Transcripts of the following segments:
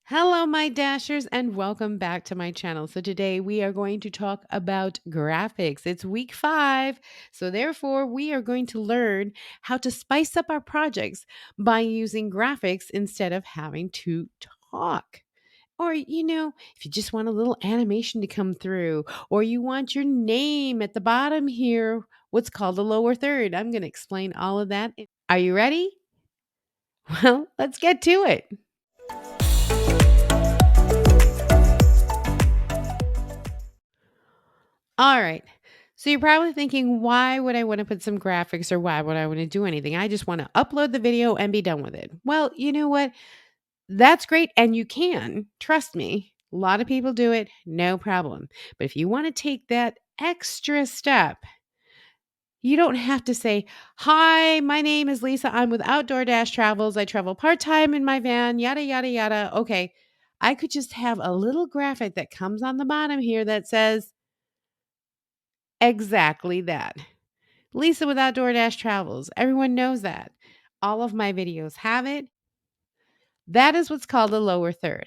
Hello, my dashers, and welcome back to my channel. So, today we are going to talk about graphics. It's week 5, so therefore, we are going to learn how to spice up our projects by using graphics instead of having to talk. Or, if you just want a little animation to come through, or you want your name at the bottom here, what's called the lower third. I'm going to explain all of that. Are you ready? Well, let's get to it. All right. So you're probably thinking, why would I want to put some graphics or why would I want to do anything? I just want to upload the video and be done with it. Well, you know what? That's great. And you can, trust me. A lot of people do it, no problem. But if you want to take that extra step, you don't have to say, "Hi, my name is Lisa. I'm with Outdoor Travels. I travel part time in my van, yada, yada, yada." Okay. I could just have a little graphic that comes on the bottom here that says exactly that. Lisa with Outdoor Travels. Everyone knows that. All of my videos have it. That is what's called a lower third.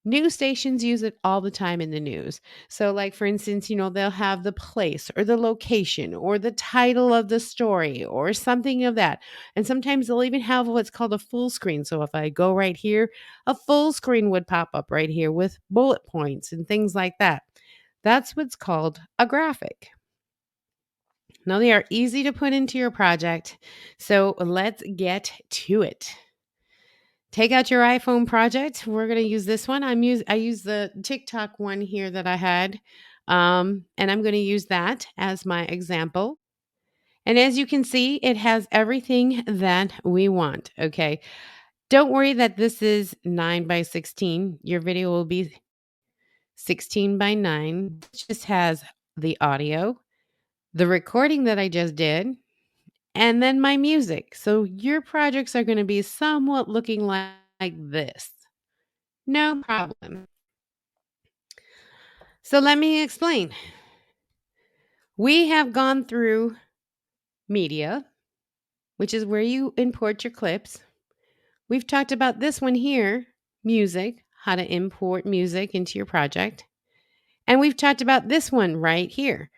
News stations use it all the time in the news. So, like for instance, they'll have the place or the location or the title of the story or something of that. And sometimes they'll even have what's called a full screen. So, if I go right here, a full screen would pop up right here with bullet points and things like that. That's what's called a graphic. Now, they are easy to put into your project, so let's get to it. Take out your iPhone project. We're going to use this one. I use the TikTok one here that I had, and I'm going to use that as my example. And as you can see, it has everything that we want. Okay, don't worry that this is 9 by 16. Your video will be 16 by 9. It just has the audio, the recording that I just did, and then my music. So your projects are going to be somewhat looking like this. No problem. So let me explain. We have gone through media, which is where you import your clips. We've talked about this one here, music, how to import music into your project. And we've talked about this one right here,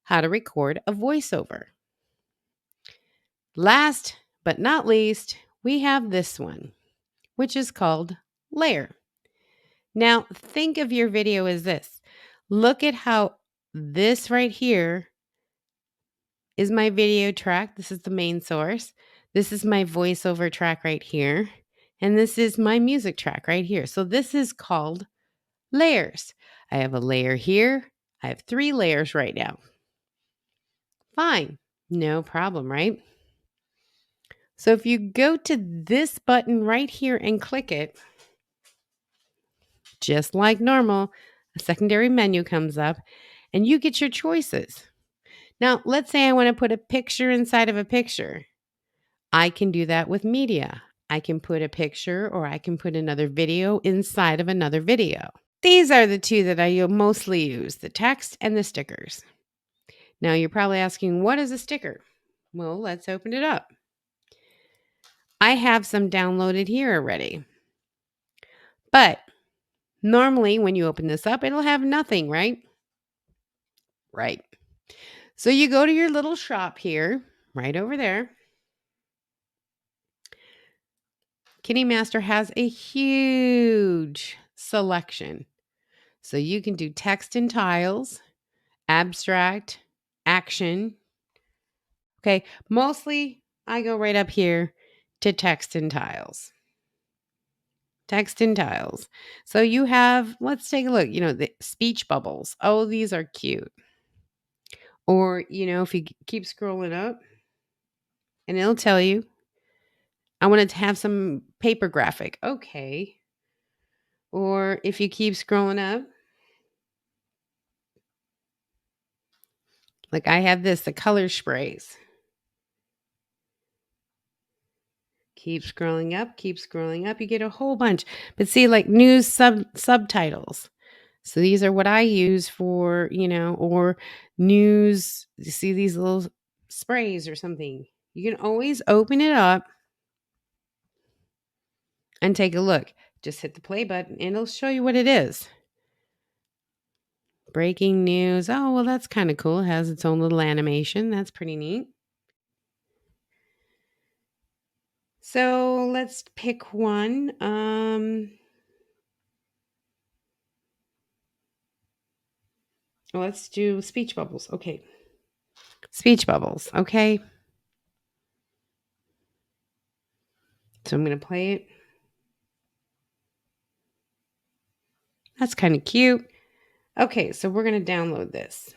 how to record a voiceover. Last but not least, we have this one, which is called layer. Now, think of your video as this. Look at how this right here is my video track. This is the main source. This is my voiceover track right here. And this is my music track right here. So this is called layers. I have a layer here. I have 3 layers right now. Fine. No problem, right? So if you go to this button right here and click it, just like normal, a secondary menu comes up and you get your choices. Now, let's say I want to put a picture inside of a picture. I can do that with media. I can put a picture or I can put another video inside of another video. These are the 2 that I mostly use, the text and the stickers. Now, you're probably asking, what is a sticker? Well, let's open it up. I have some downloaded here already. But normally when you open this up, it'll have nothing, right? Right. So you go to your little shop here, right over there. KineMaster has a huge selection. So you can do text and tiles, abstract, action. Okay, mostly I go right up here to text and tiles. Text and tiles. So you have, let's take a look, the speech bubbles. Oh, these are cute. Or, if you keep scrolling up and it'll tell you, I wanted to have some paper graphic. Okay. Or if you keep scrolling up, like I have this, the color sprays. Keep scrolling up, keep scrolling up. You get a whole bunch. But see, like news subtitles. So these are what I use for, or news. You see these little sprays or something. You can always open it up and take a look. Just hit the play button and it'll show you what it is. Breaking news. Oh, well, that's kind of cool. It has its own little animation. That's pretty neat. So let's pick one. Let's do speech bubbles. Okay. Speech bubbles. Okay. So I'm going to play it. That's kind of cute. Okay. So we're going to download this.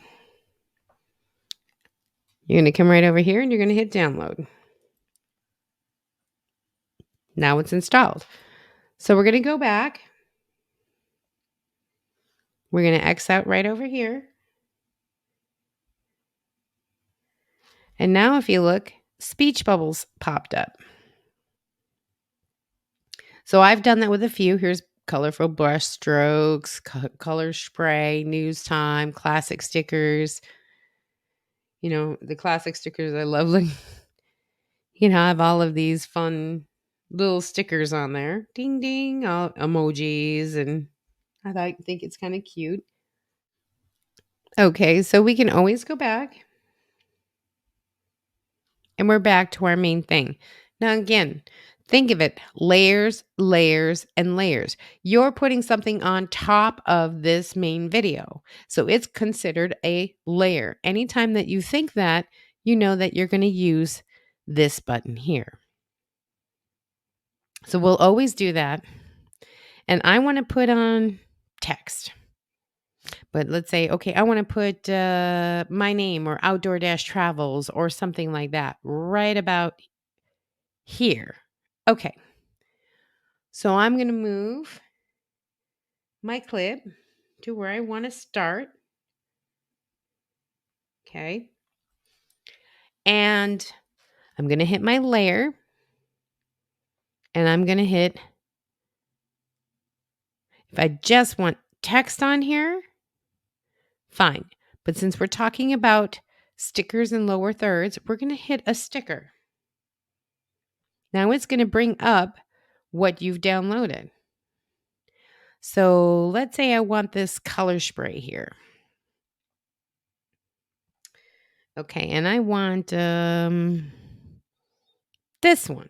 You're going to come right over here and you're going to hit download. Now it's installed. So we're going to go back. We're going to X out right over here. And now if you look, speech bubbles popped up. So I've done that with a few. Here's colorful brush strokes, color spray, news time, classic stickers. You know, the classic stickers I love. Like, I have all of these fun little stickers on there. Ding, ding, all emojis. And think it's kind of cute. Okay, so we can always go back. And we're back to our main thing. Now, again, think of it, layers, layers, and layers. You're putting something on top of this main video. So it's considered a layer. Anytime that you think that, you know that you're going to use this button here. So we'll always do that. And I want to put on text. But let's say, okay, I want to put my name or outdoor-travels or something like that right about here. Okay. So I'm going to move my clip to where I want to start. Okay. And I'm going to hit my layer. And I'm going to hit, if I just want text on here, fine. But since we're talking about stickers and lower thirds, we're going to hit a sticker. Now it's going to bring up what you've downloaded. So let's say I want this color spray here. Okay, and I want this one.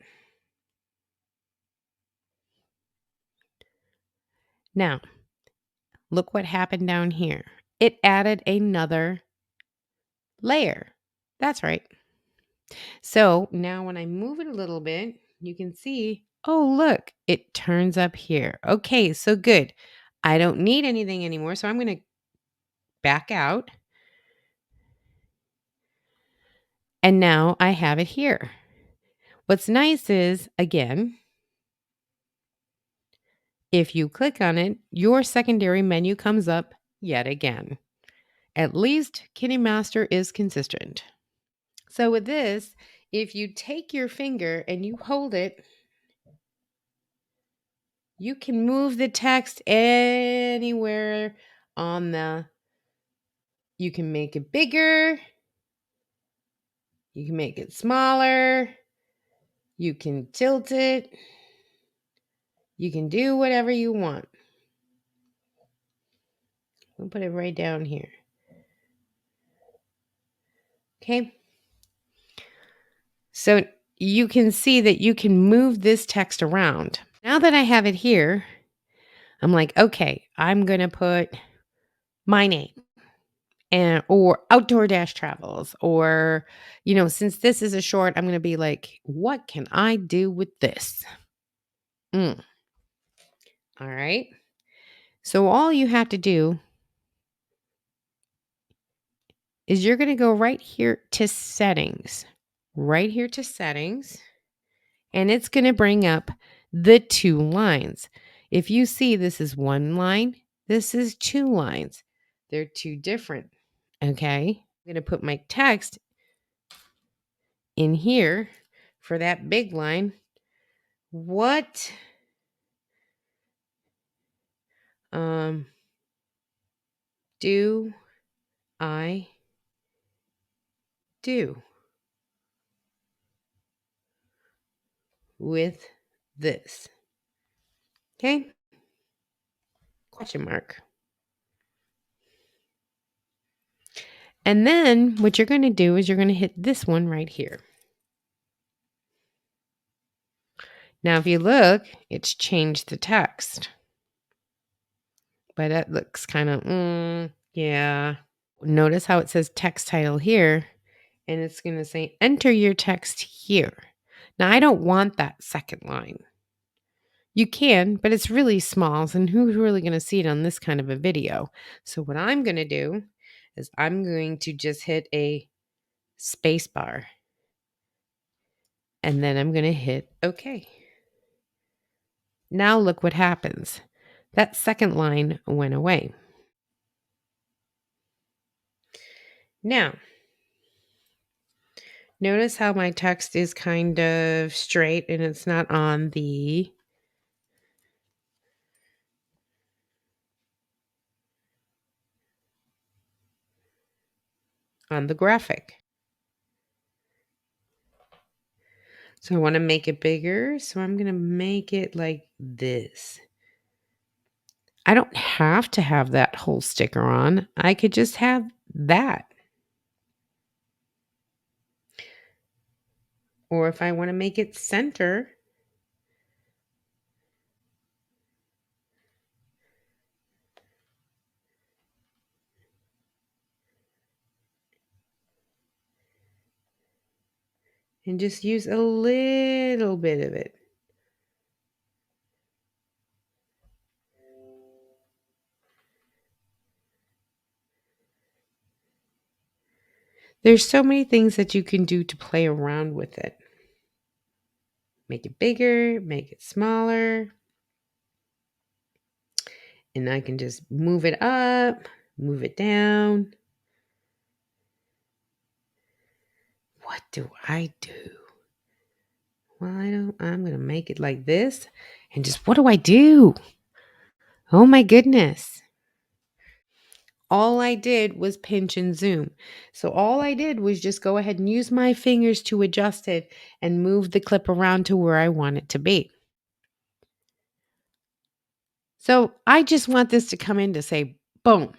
Now, look what happened down here. It added another layer. That's right. So now when I move it a little bit, you can see, oh, look, it turns up here. Okay, so good. I don't need anything anymore. So I'm going to back out. And now I have it here. What's nice is, again, if you click on it, your secondary menu comes up yet again. At least KineMaster is consistent. So with this, if you take your finger and you hold it, you can move the text anywhere you can make it bigger, you can make it smaller, you can tilt it, you can do whatever you want. We'll put it right down here. Okay. So you can see that you can move this text around. Now that I have it here, I'm like, okay, I'm going to put my name or outdoor-travels or, since this is a short, I'm going to be like, what can I do with this? All right. So all you have to do is you're going to go right here to settings, and it's going to bring up the 2 lines. If you see this is 1 line, this is 2 lines. They're 2 different. Okay. I'm going to put my text in here for that big line. What do I do with this? Okay? Question mark. And then what you're going to do is you're going to hit this one right here. Now, if you look, it's changed the text. But that looks kind of, yeah. Notice how it says text title here, and it's going to say enter your text here. Now, I don't want that second line. You can, but it's really small, and who's really going to see it on this kind of a video? So what I'm going to do is I'm going to just hit a space bar, and then I'm going to hit OK. Now look what happens. That second line went away. Now, notice how my text is kind of straight and it's not on the graphic. So I want to make it bigger. So I'm going to make it like this. I don't have to have that whole sticker on. I could just have that. Or if I want to make it center, and just use a little bit of it. There's so many things that you can do to play around with it. Make it bigger, make it smaller. And I can just move it up, move it down. What do I do? Well, I'm going to make it like this. And just what do I do? Oh my goodness. All I did was pinch and zoom. So all I did was just go ahead and use my fingers to adjust it and move the clip around to where I want it to be. So I just want this to come in to say boom.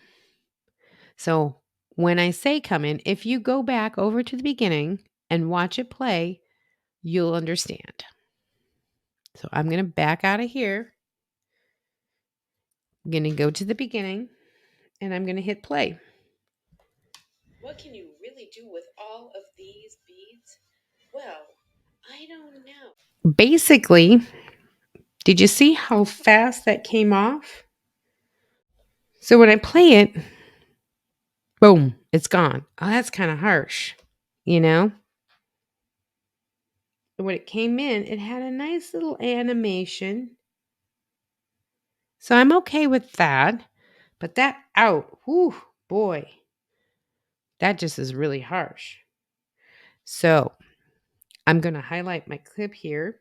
So when I say come in, if you go back over to the beginning and watch it play, you'll understand. So I'm going to back out of here. I'm going to go to the beginning and I'm going to hit play. What can you really do with all of these beads? Well, I don't know. Basically, did you see how fast that came off? So when I play it, boom, it's gone. Oh, that's kind of harsh, you know? When it came in, it had a nice little animation. So I'm okay with that. But that out, whew, boy, that just is really harsh. So I'm going to highlight my clip here.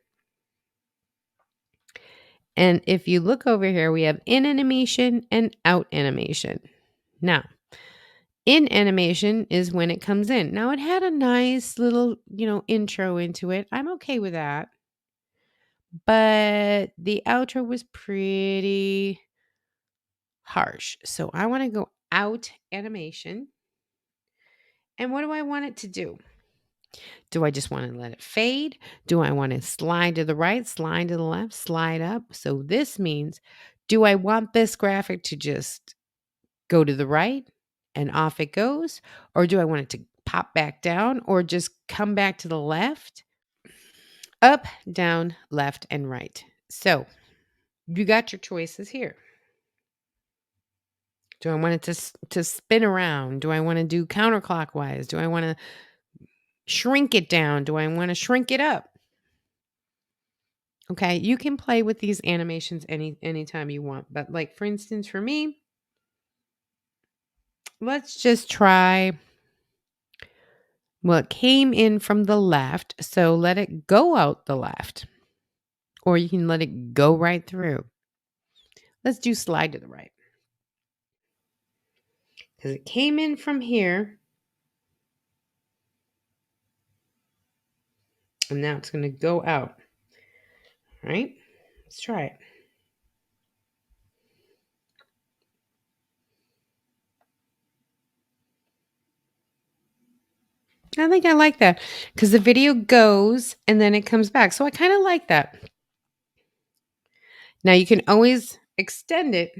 And if you look over here, we have in animation and out animation. Now, in animation is when it comes in. Now, it had a nice little, intro into it. I'm okay with that. But the outro was pretty harsh. So I want to go out animation. And what do I want it to do? Do I just want to let it fade? Do I want to slide to the right, slide to the left, slide up? So this means, do I want this graphic to just go to the right and off it goes? Or do I want it to pop back down or just come back to the left? Up, down, left, and right. So you got your choices here. Do I want it to spin around? Do I want to do counterclockwise? Do I want to shrink it down? Do I want to shrink it up? Okay, you can play with these animations anytime you want. But like for instance, for me, let's just try it came in from the left, so let it go out the left. Or you can let it go right through. Let's do slide to the right. Because it came in from here. And now it's going to go out. All right, let's try it. I think I like that because the video goes and then it comes back. So I kind of like that. Now you can always extend it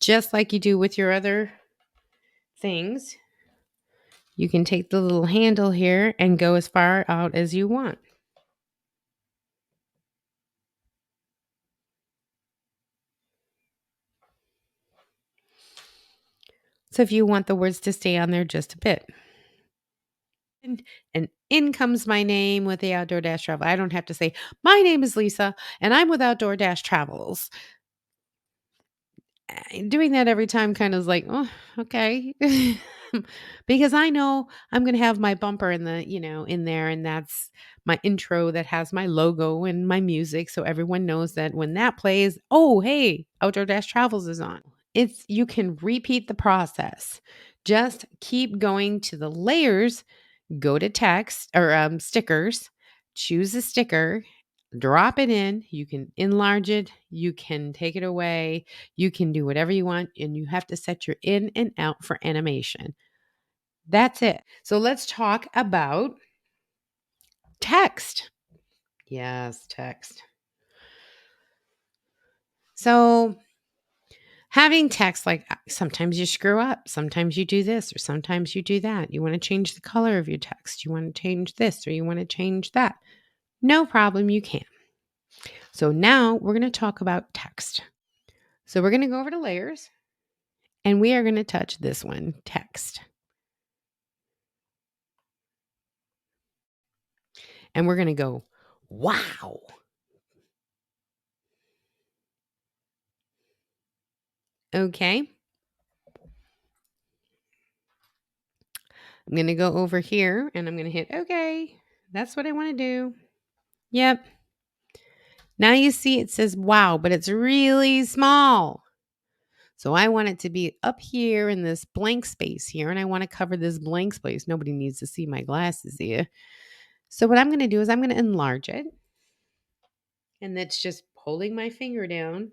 just like you do with your other things. You can take the little handle here and go as far out as you want. So if you want the words to stay on there just a bit. And in comes my name with the Outdoor Dash Travel. I don't have to say, my name is Lisa and I'm with Outdoor Dash Travels. Doing that every time kind of is like, oh, okay. Because I know I'm going to have my bumper in the, in there. And that's my intro that has my logo and my music. So everyone knows that when that plays, oh, hey, Outdoor Dash Travels is on. You can repeat the process. Just keep going to the layers, go to text or stickers, choose a sticker, drop it in. You can enlarge it, you can take it away, you can do whatever you want, and you have to set your in and out for animation. That's it. So let's talk about text. Yes, text. So having text, like sometimes you screw up, sometimes you do this, or sometimes you do that. You want to change the color of your text, you want to change this, or you want to change that. No problem, you can. So now we're going to talk about text. So we're going to go over to layers and we are going to touch this one, text. And we're going to go, wow. Okay. I'm going to go over here and I'm going to hit okay. That's what I want to do. Yep. Now you see it says wow, but it's really small. So I want it to be up here in this blank space here, and I want to cover this blank space. Nobody needs to see my glasses here. So what I'm going to do is I'm going to enlarge it. And that's just holding my finger down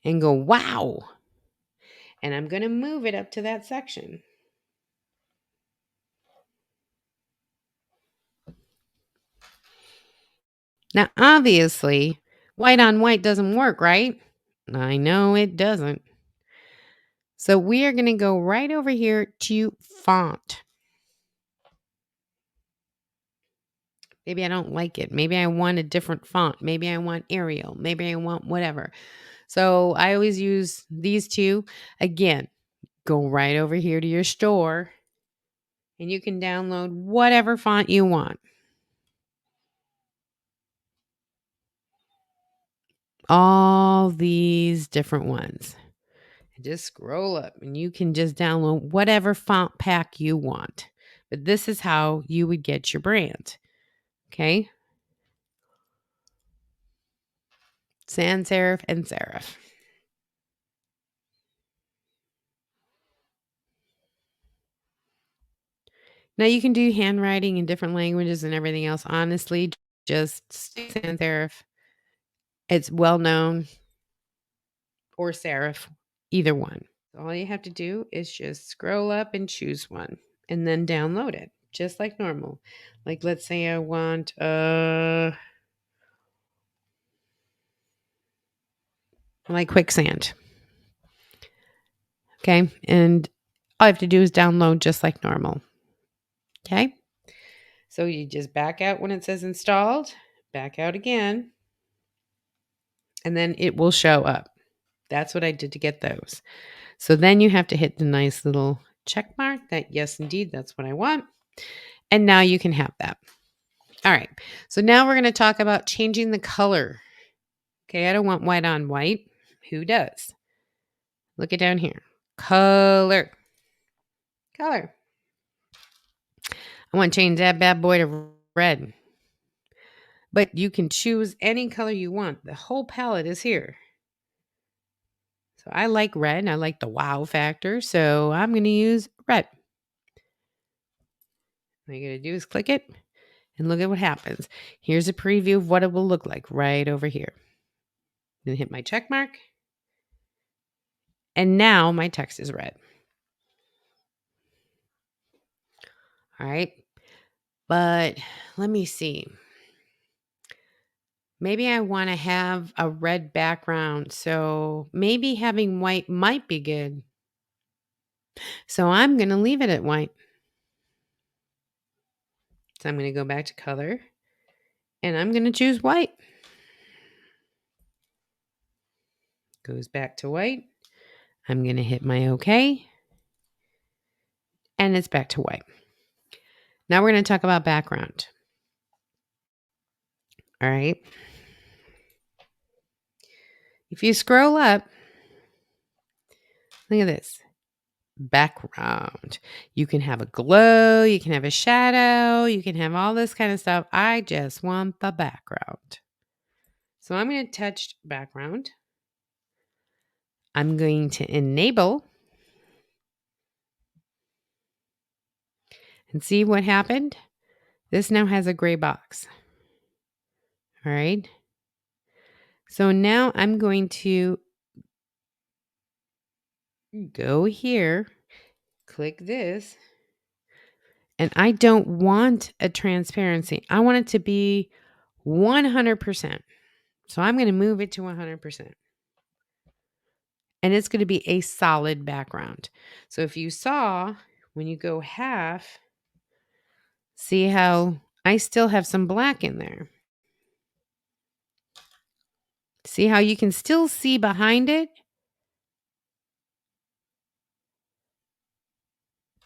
and go, wow. And I'm going to move it up to that section. Now, obviously, white on white doesn't work, right? I know it doesn't. So we are going to go right over here to font. Maybe I don't like it. Maybe I want a different font. Maybe I want Arial. Maybe I want whatever. So I always use these two. Again, go right over here to your store and you can download whatever font you want. All these different ones. Just scroll up and you can just download whatever font pack you want. But this is how you would get your brand. Okay. Sans serif and serif. Now you can do handwriting in different languages and everything else. Honestly, just sans serif. It's well known, or serif, either one. All you have to do is just scroll up and choose one and then download it just like normal. Like let's say I want like quicksand. Okay. And all I have to do is download just like normal. Okay. So you just back out when it says installed, back out again, and then it will show up. That's what I did to get those. So then you have to hit the nice little check mark that, yes, indeed, that's what I want. And now you can have that. All right. So now we're going to talk about changing the color. Okay. I don't want white on white. Who does? Look it down here. Color. Color. I want to change that bad boy to red. But you can choose any color you want. The whole palette is here. So I like red. I like the wow factor. So I'm going to use red. All you got to do is click it and look at what happens. Here's a preview of what it will look like right over here. Then hit my check mark. And now my text is red. All right. But let me see. Maybe I want to have a red background. So maybe having white might be good. So I'm going to leave it at white. So I'm going to go back to color and I'm going to choose white. Goes back to white. I'm going to hit my OK. And it's back to white. Now we're going to talk about background. All right. If you scroll up, look at this. Background. You can have a glow, you can have a shadow, you can have all this kind of stuff. I just want the background. So I'm going to touch background. I'm going to enable and see what happened. This now has a gray box. All right. So now I'm going to go here, click this, and I don't want a transparency. I want it to be 100%. So I'm going to move it to 100%. And it's going to be a solid background. So if you saw when you go half, see how I still have some black in there. See how you can still see behind it?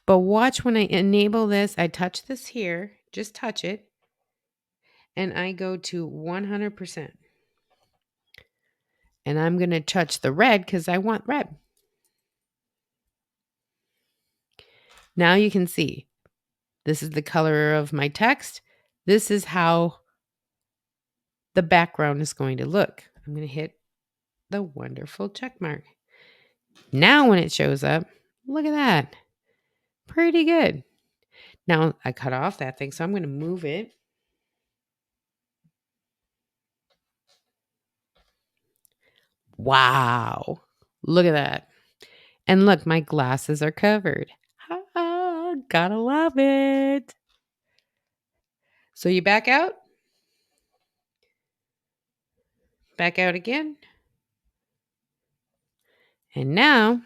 But watch when I enable this, I touch this here, just touch it, and I go to 100%. And I'm going to touch the red because I want red. Now you can see this is the color of my text. This is how the background is going to look. I'm going to hit the wonderful check mark. Now when it shows up, look at that. Pretty good. Now I cut off that thing, so I'm going to move it. Wow. Look at that. And look, my glasses are covered. Ah, gotta love it. So you back out. Back out again. And now I'm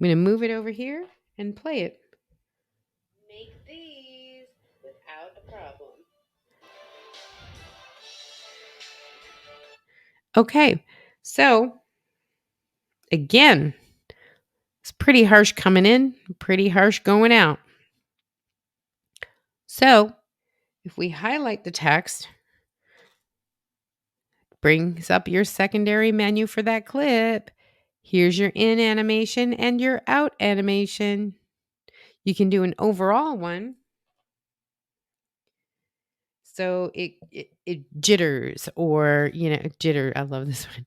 going to move it over here and play it. Make these without a problem. Okay, so again, it's pretty harsh coming in, pretty harsh going out. So if we highlight the text, brings up your secondary menu for that clip. Here's your in animation and your out animation. You can do an overall one. So it jitters or, jitter. I love this one.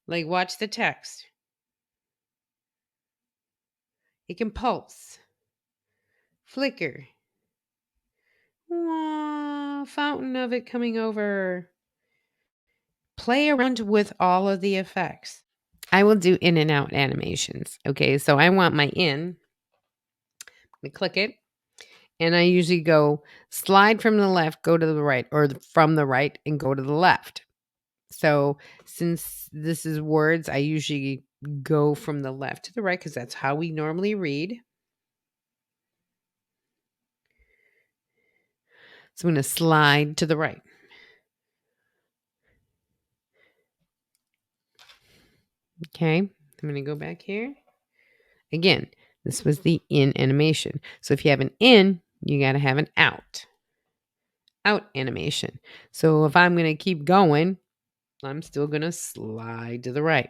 Like watch the text. It can pulse, flicker. Wah, fountain of it coming over. Play around with all of the effects. I will do in and out animations. Okay, so I want my in. I'm going to click it. And I usually go slide from the left, go to the right, or from the right and go to the left. So since this is words, I usually go from the left to the right because that's how we normally read. So I'm going to slide to the right. Okay, I'm going to go back here. Again, this was the in animation. So if you have an in, you got to have an out animation. So if I'm going to keep going, I'm still going to slide to the right.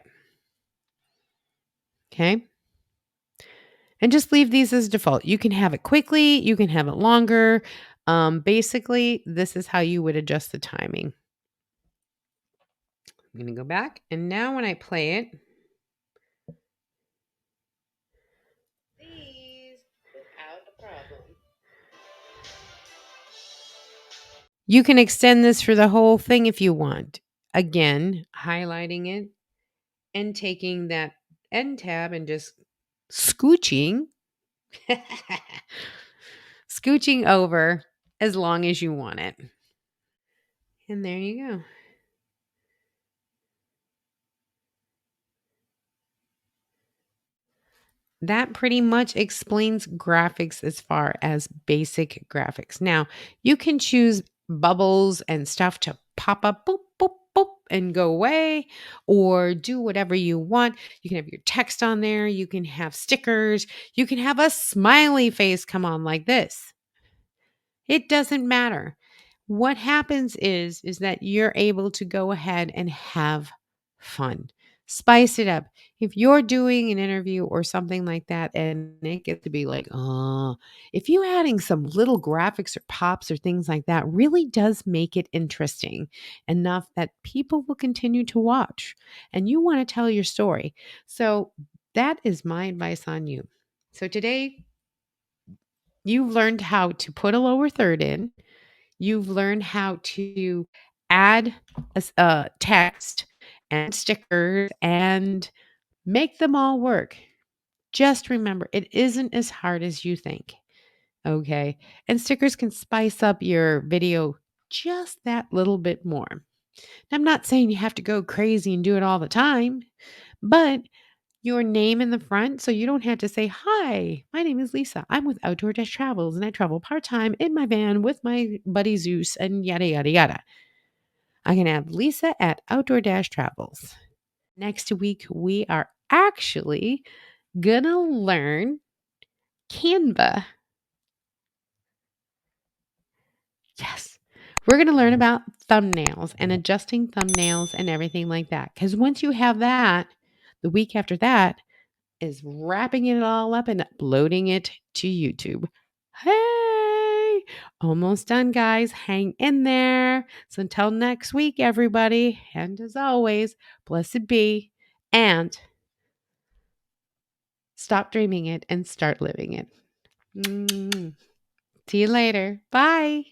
Okay. And just leave these as default. You can have it quickly. You can have it longer. Basically, this is how you would adjust the timing. I'm going to go back. And now when I play it, these without a problem. You can extend this for the whole thing if you want. Again, highlighting it and taking that end tab and just scooching Scooching over as long as you want it. And there you go. That pretty much explains graphics as far as basic graphics. Now, you can choose bubbles and stuff to pop up, boop, boop, boop, and go away, or do whatever you want. You can have your text on there, you can have stickers, you can have a smiley face come on like this. It doesn't matter. What happens is that you're able to go ahead and have fun. Spice it up. If you're doing an interview or something like that and it gets to be like, oh, if you adding some little graphics or pops or things like that really does make it interesting enough that people will continue to watch and you want to tell your story. So that is my advice on you. So today you've learned how to put a lower third in. You've learned how to add text and stickers and make them all work. Just remember, it isn't as hard as you think. Okay. And stickers can spice up your video just that little bit more. I'm not saying you have to go crazy and do it all the time, but your name in the front so you don't have to say, "Hi, my name is Lisa. I'm with Outdoor Travels and I travel part time in my van with my buddy Zeus and yada, yada, yada." I can have Lisa at Outdoor Travels. Next week, we are actually going to learn Canva. Yes. We're going to learn about thumbnails and adjusting thumbnails and everything like that. Because once you have that, the week after that, is wrapping it all up and uploading it to YouTube. Hey, almost done, guys. Hang in there. So until next week, everybody. And as always, blessed be and stop dreaming it and start living it. See you later. Bye.